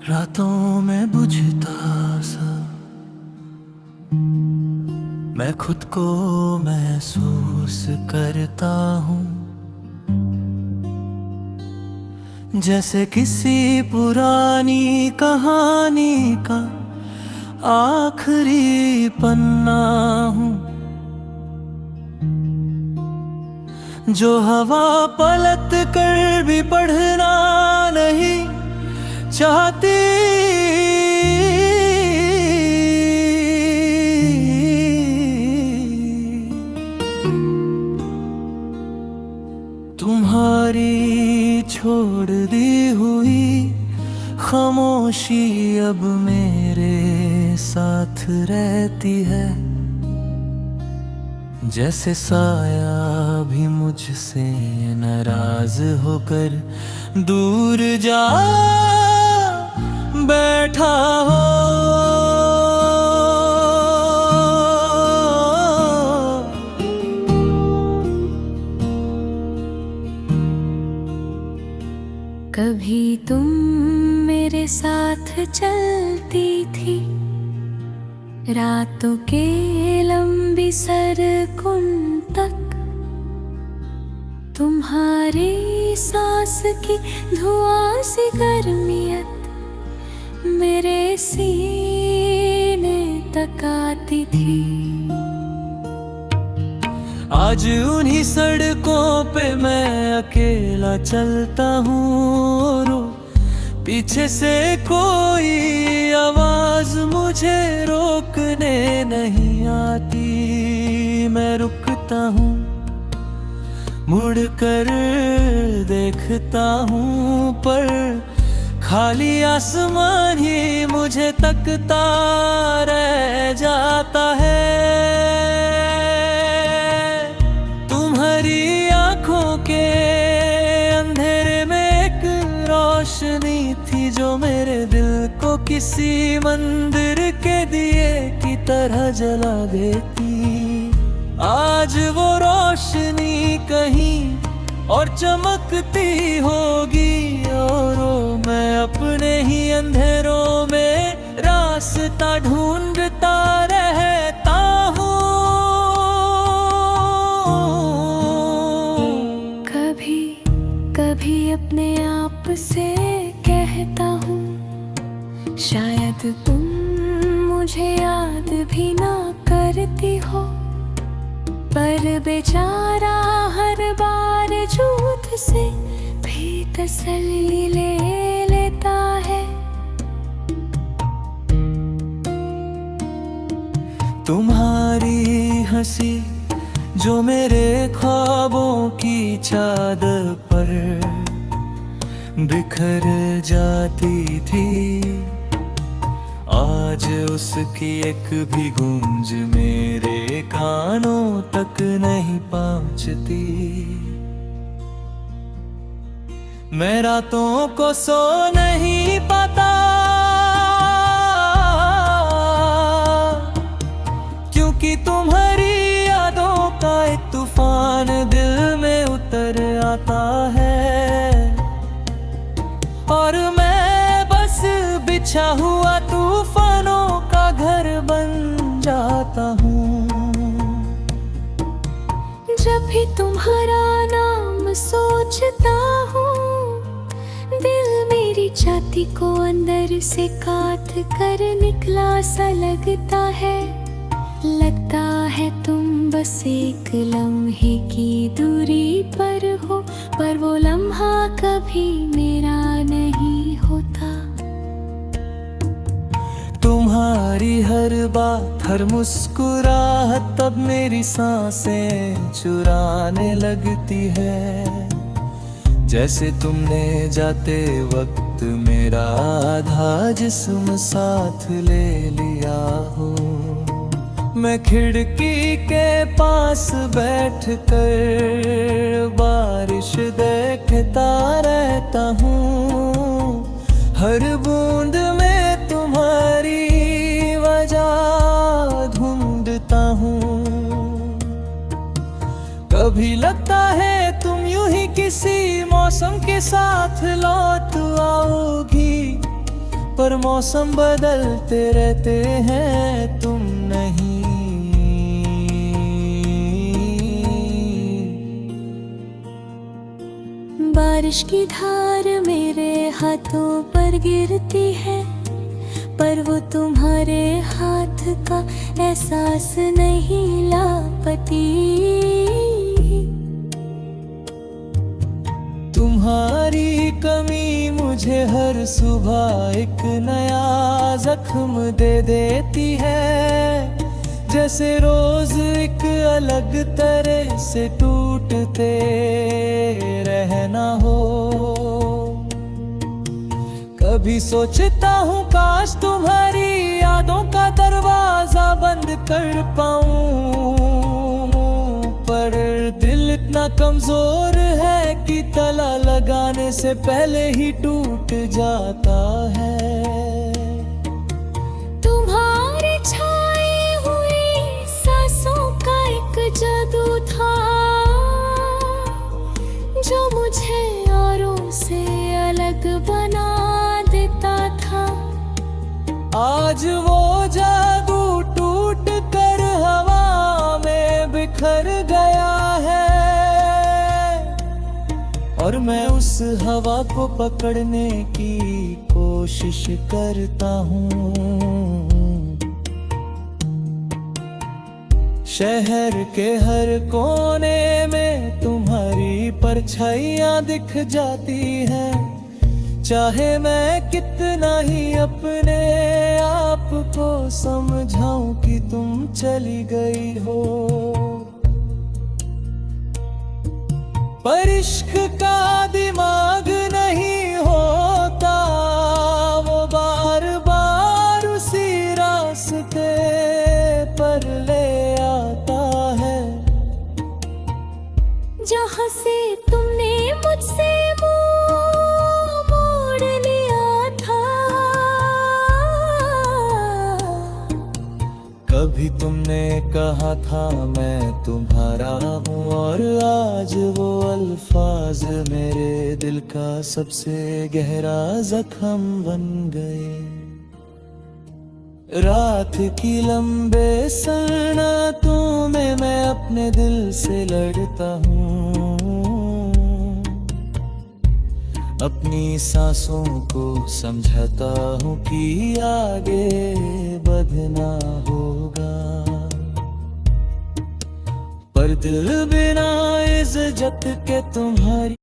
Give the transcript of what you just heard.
रातों में बुझता सा मैं खुद को महसूस करता हूँ, जैसे किसी पुरानी कहानी का आखिरी पन्ना हूँ, जो हवा पलट कर भी पढ़ना नहीं चाहती। तुम्हारी छोड़ दी हुई खामोशी अब मेरे साथ रहती है, जैसे साया भी मुझसे नाराज होकर दूर जा बैठा हो। कभी तुम मेरे साथ चलती थी, रातों के लंबी सरकुन तक। तुम्हारी सांस की धुआं सी गर्मियत मेरे सीने तक आती थी। आज उन्हीं सड़कों पे मैं अकेला चलता हूँ, रो पीछे से कोई आवाज मुझे रोकने नहीं आती। मैं रुकता हूँ, मुड़ कर देखता हूँ, पर खाली आसमान ही मुझे तकता रह जाता है। तुम्हारी आंखों के अंधेरे में एक रोशनी थी, जो मेरे दिल को किसी मंदिर के दिए की तरह जला देती। आज वो रोशनी कहीं और चमकती होगी, और मैं अपने ही अंधेरों में रास्ता ढूंढता रहता हूँ। कभी कभी अपने आप से कहता हूँ, शायद तुम मुझे याद भी ना करती हो, पर बेचारा हर बार झूठ से भी तसल्ली ले लेता है। तुम्हारी हंसी जो मेरे ख्वाबों की चादर पर बिखर जाती थी, आज उसकी एक भी गूंज मेरे कानों तक नहीं पहुंचती। मैं रातों को सो नहीं पाता, क्योंकि तुम्हारी यादों का एक तूफान दिल में उतर आता है, और मैं बस बिछा हुआ तूफानों का घर बन जाता हूँ। जब भी तुम्हारा नाम सोचता हूँ, दिल मेरी छाती को अंदर से काट कर निकला सा लगता है। लगता है तुम बस एक लम्हे की दूरी पर हो, पर वो लम्हा कभी मेरा नहीं होता। तुम्हारी हर बात, हर मुस्कुराहट तब मेरी सांसें चुराने लगती है, जैसे तुमने जाते वक्त मेरा आधा जिस्म साथ ले लिया हो। मैं खिड़की के पास बैठकर बारिश देखता रहता हूँ, हर बूंद में तुम्हारी वजह ढूंढता हूँ। कभी लगता है तुम यूं ही किसी मौसम के साथ लौट आओगी, पर मौसम बदलते रहते हैं, तुम नहीं। बारिश की धार मेरे हाथों पर गिरती है, पर वो तुम्हारे हाथ का एहसास नहीं लापती। तुम्हारी कमी मुझे हर सुबह एक नया जख्म दे देती है, जैसे रोज एक अलग तरह से टूटते रहना हो। कभी सोचता हूँ काश तुम्हारी यादों का दरवाजा बंद कर पाऊं, पर दिल इतना कमजोर है कि ताला लगाने से पहले ही टूट जाता है। तुम्हारे छाए हुई सांसों का एक जादू था, जो मुझे औरों से अलग बना देता था। आज वो जादू टूट कर हवा में बिखर गया है, और मैं उस हवा को पकड़ने की कोशिश करता हूँ। शहर के हर कोने में तुम्हारी परछाइयाँ दिख जाती हैं, चाहे मैं कितना ही अपने आप को समझाऊं कि तुम चली गई हो। पर इश्क का दिमाग नहीं होता, वो बार बार उसी रास्ते पर ले आता है, जहाँ से तुमने मुझसे मुंह मोड़ लिया था। कभी तुमने कहा था मैं तुम्हारा हूँ, और आज वो अल्फाज मेरे दिल का सबसे गहरा जख्म बन गए। रात की लंबे सन्नाटों में मैं अपने दिल से लड़ता हूँ, अपनी सांसों को समझाता हूँ कि आगे बढ़ना होगा, पर दिल बिना इज्जत के तुम्हारी